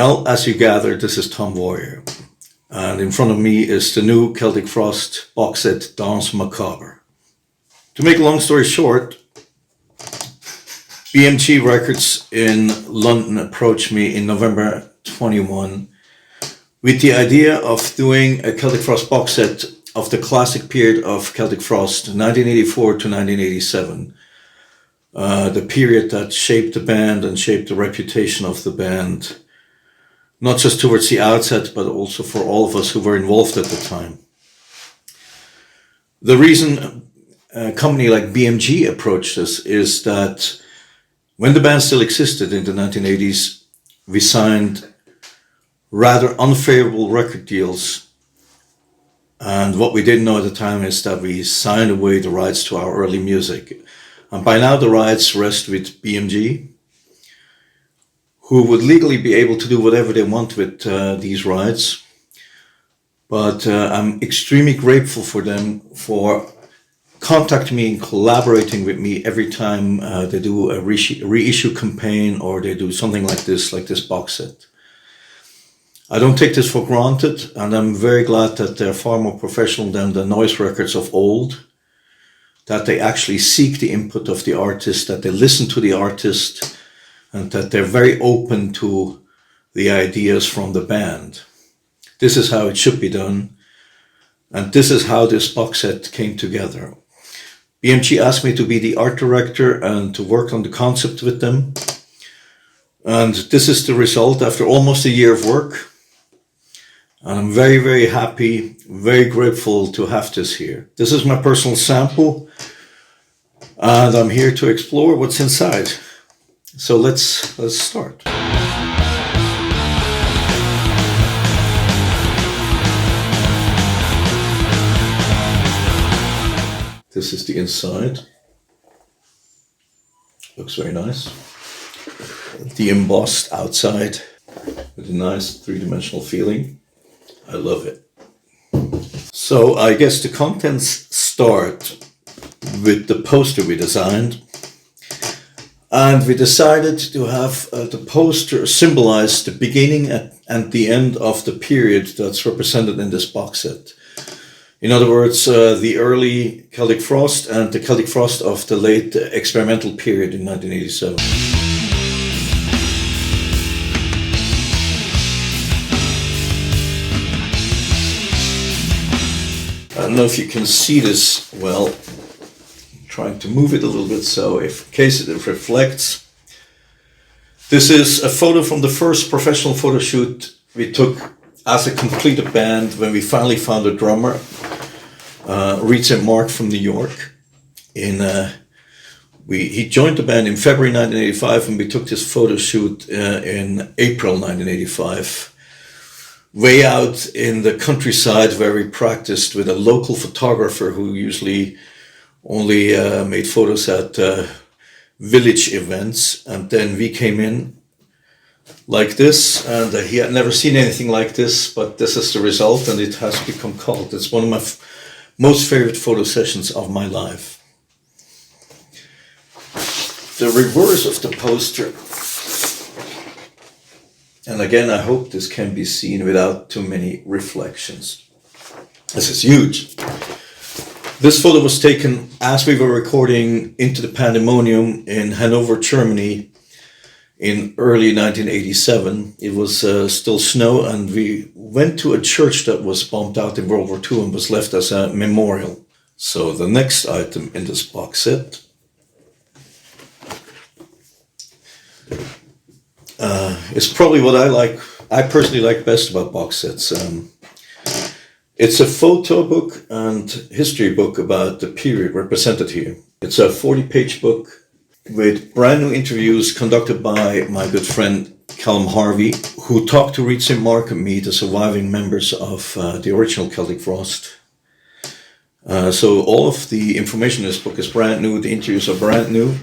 Well, as you gather, this is Tom Warrior, and in front of me is the new Celtic Frost box set Danse Macabre. To make a long story short, BMG Records in London approached me in November 21 with the idea of doing a Celtic Frost box set of the classic period of Celtic Frost, 1984 to 1987. The period that shaped the band and shaped the reputation of the band, not just towards the outset, but also for all of us who were involved at the time. The reason a company like BMG approached us is that when the band still existed in the 1980s, we signed rather unfavorable record deals. And what we didn't know at the time is that we signed away the rights to our early music. And by now the rights rest with BMG, who would legally be able to do whatever they want with these rights. But I'm extremely grateful for them for contacting me and collaborating with me every time they do a reissue campaign or they do something like this box set. I don't take this for granted, and I'm very glad that they're far more professional than the noise records of old, that they actually seek the input of the artist, that they listen to the artist, and that they're very open to the ideas from the band. This is how it should be done, and this is how this box set came together. BMG asked me to be the art director and to work on the concept with them. And this is the result after almost a year of work. And I'm very, very happy, very grateful to have this here. This is my personal sample, and I'm here to explore what's inside. So let's start. This is the inside. Looks very nice. The embossed outside with a nice three-dimensional feeling. I love it. So I guess the contents start with the poster we designed. And we decided to have the poster symbolize the beginning and the end of the period that's represented in this box set. In other words, the early Celtic Frost and the Celtic Frost of the late experimental period in 1987. I don't know if you can see this well. I'm trying to move it a little bit so in case it reflects. This is a photo from the first professional photo shoot we took as a completed band when we finally found a drummer, Reed St. Mark from New York. He joined the band in February 1985, and we took this photo shoot in April 1985. Way out in the countryside where we practiced with a local photographer who usually only made photos at village events. And then we came in like this, and he had never seen anything like this, but this is the result, and it has become cult. It's one of my most favorite photo sessions of my life. The reverse of the poster, and again, I hope this can be seen without too many reflections. This is huge. This photo was taken as we were recording Into the Pandemonium in Hanover, Germany in early 1987. It was still snow, and we went to a church that was bombed out in World War II and was left as a memorial. So the next item in this box set is probably what I personally like best about box sets. It's a photo book and history book about the period represented here. It's a 40-page book with brand new interviews conducted by my good friend Callum Harvey, who talked to Reed St. Mark and me, the surviving members of the original Celtic Frost. So all of the information in this book is brand new, the interviews are brand new,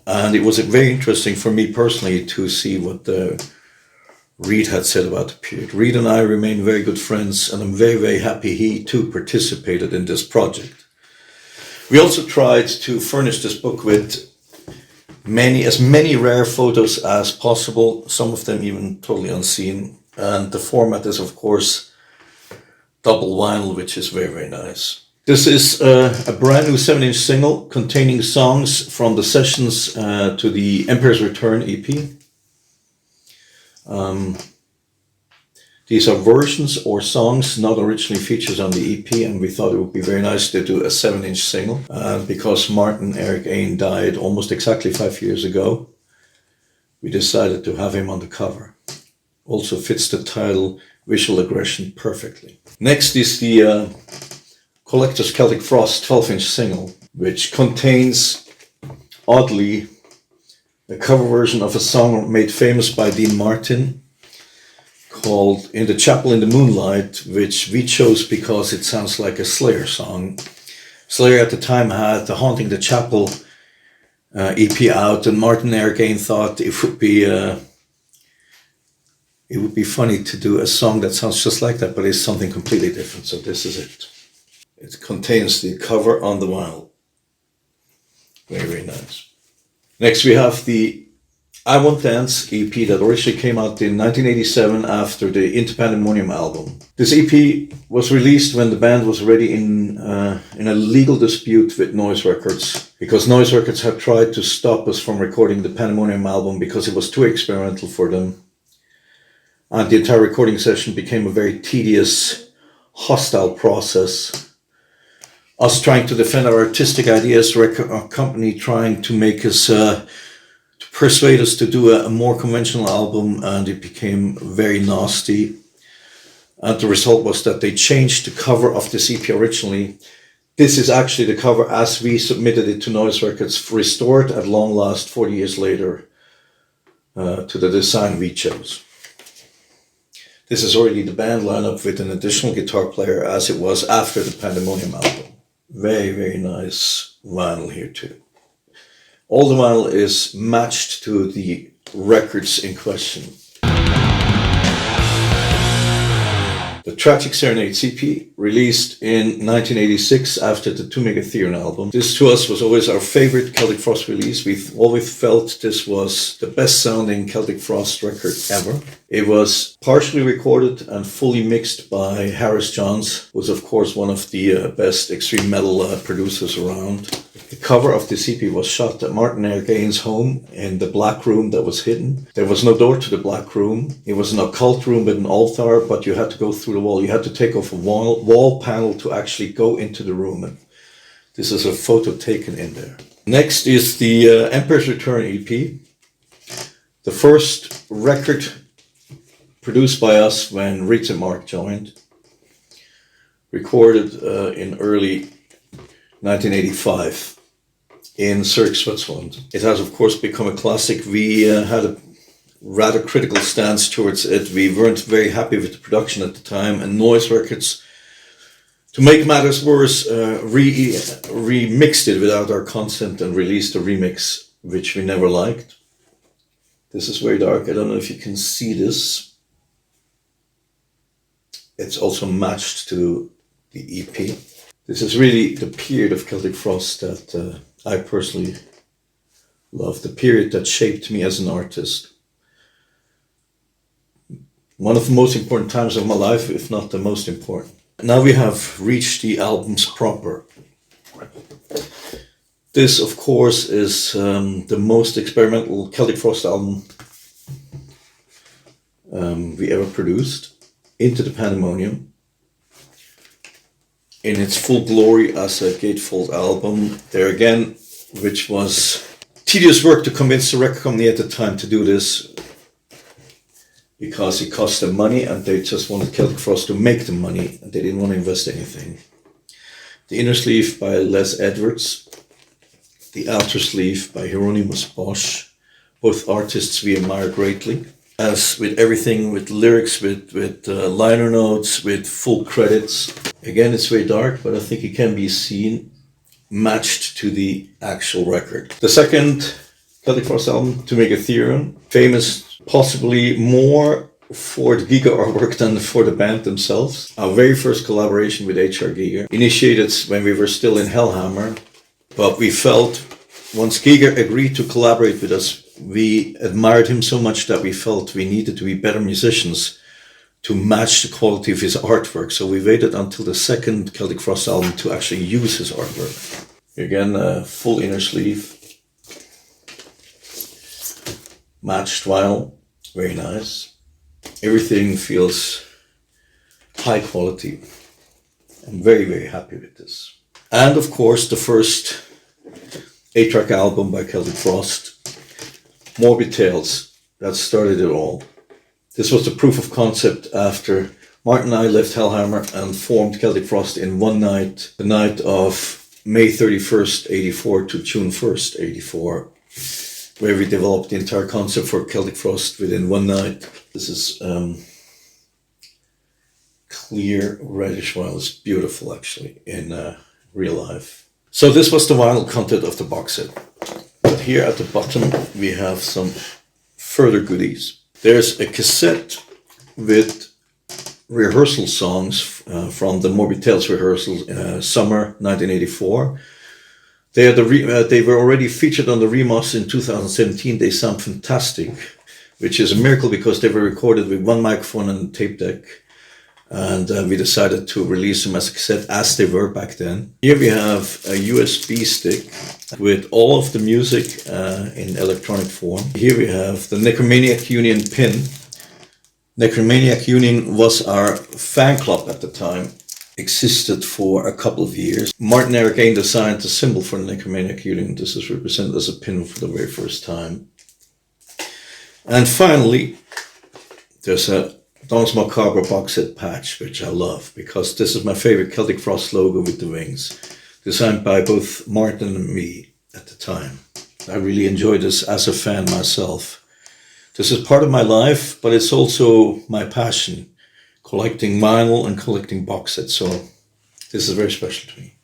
and it was very interesting for me personally to see what Reed had said about the period. Reed and I remain very good friends, and I'm very, very happy he too participated in this project. We also tried to furnish this book with as many rare photos as possible, some of them even totally unseen. And the format is, of course, double vinyl, which is very, very nice. This is a brand new 7-inch single containing songs from the sessions to the Emperor's Return EP. These are versions or songs not originally featured on the EP, and we thought it would be very nice to do a 7-inch single. Because Martin Eric Ain died almost exactly 5 years ago, we decided to have him on the cover. Also fits the title Visual Aggression perfectly. Next is the Collector's Celtic Frost 12-inch single, which contains, oddly, a cover version of a song made famous by Dean Martin called In the Chapel in the Moonlight, which we chose because it sounds like a Slayer song. Slayer at the time had the Haunting the Chapel EP out, and Martin Eric Ain thought it would be funny to do a song that sounds just like that, but it's something completely different. So this is it. It contains the cover on the vinyl. Very, very nice. Next we have the I Want Dance EP that originally came out in 1987 after the Into Pandemonium album. This EP was released when the band was already in a legal dispute with Noise Records, because Noise Records had tried to stop us from recording the Pandemonium album because it was too experimental for them. And the entire recording session became a very tedious, hostile process. Us trying to defend our artistic ideas, our company trying to make us, to persuade us to do a more conventional album, and it became very nasty. And the result was that they changed the cover of this EP originally. This is actually the cover as we submitted it to Noise Records, restored at long last 40 years later to the design we chose. This is already the band lineup with an additional guitar player as it was after the Pandemonium album. Very, very nice vinyl here too. All the vinyl is matched to the records in question. The Tragic Serenade EP, released in 1986 after the To Megatherion album. This to us was always our favorite Celtic Frost release. We've always felt this was the best sounding Celtic Frost record ever. It was partially recorded and fully mixed by Harris Johns, who was of course one of the best extreme metal producers around. The cover of this EP was shot at Martin Eric Ain's home in the black room that was hidden. There was no door to the black room. It was an occult room with an altar, but you had to go through the wall. You had to take off a wall panel to actually go into the room. And this is a photo taken in there. Next is the Emperor's Return EP. The first record produced by us when Reeds and Mark joined. Recorded in early 1985. In Zurich, Switzerland. It has, of course, become a classic. We had a rather critical stance towards it. We weren't very happy with the production at the time, and Noise Records, to make matters worse, remixed it without our consent and released a remix, which we never liked. This is very dark. I don't know if you can see this. It's also matched to the EP. This is really the period of Celtic Frost that I personally love, the period that shaped me as an artist. One of the most important times of my life, if not the most important. Now we have reached the albums proper. This, of course, is the most experimental Celtic Frost album we ever produced, Into the Pandemonium. In its full glory as a gatefold album. There again, which was tedious work to convince the record company at the time to do this, because it cost them money and they just wanted Celtic Frost to make them money and they didn't want to invest anything. The inner sleeve by Les Edwards, the outer sleeve by Hieronymus Bosch, both artists we admire greatly. As with everything, with lyrics, with liner notes, with full credits. Again, it's very dark, but I think it can be seen matched to the actual record. The second Celtic Frost album, To Megatherion, famous possibly more for the Giga artwork than for the band themselves. Our very first collaboration with H.R. Giga, initiated when we were still in Hellhammer, but we felt Once Giger agreed to collaborate with us, we admired him so much that we felt we needed to be better musicians to match the quality of his artwork. So we waited until the second Celtic Frost album to actually use his artwork. Again, a full inner sleeve. Matched vinyl, very nice. Everything feels high quality. I'm very, very happy with this. And of course, the first 8-track album by Celtic Frost, Morbid Tales, that started it all. This was the proof of concept after Martin and I left Hellhammer and formed Celtic Frost in one night, the night of May 31st, 84 to June 1st, 84, where we developed the entire concept for Celtic Frost within one night. This is clear reddish vinyl. It's beautiful actually in real life. So this was the vinyl content of the box set. But here at the bottom we have some further goodies. There's a cassette with rehearsal songs from the Morbid Tales rehearsals summer 1984. They were already featured on the remaster in 2017. They sound fantastic, which is a miracle because they were recorded with one microphone and a tape deck. And we decided to release them as a cassette as they were back then. Here we have a USB stick with all of the music in electronic form. Here we have the Necromaniac Union pin. Necromaniac Union was our fan club at the time. Existed for a couple of years. Martin Eric Ain designed the symbol for the Necromaniac Union. This is represented as a pin for the very first time. And finally, there's a Danse Macabre box set patch, which I love because this is my favorite Celtic Frost logo with the wings, designed by both Martin and me at the time. I really enjoy this as a fan myself. This is part of my life, but it's also my passion, collecting vinyl and collecting box sets. So this is very special to me.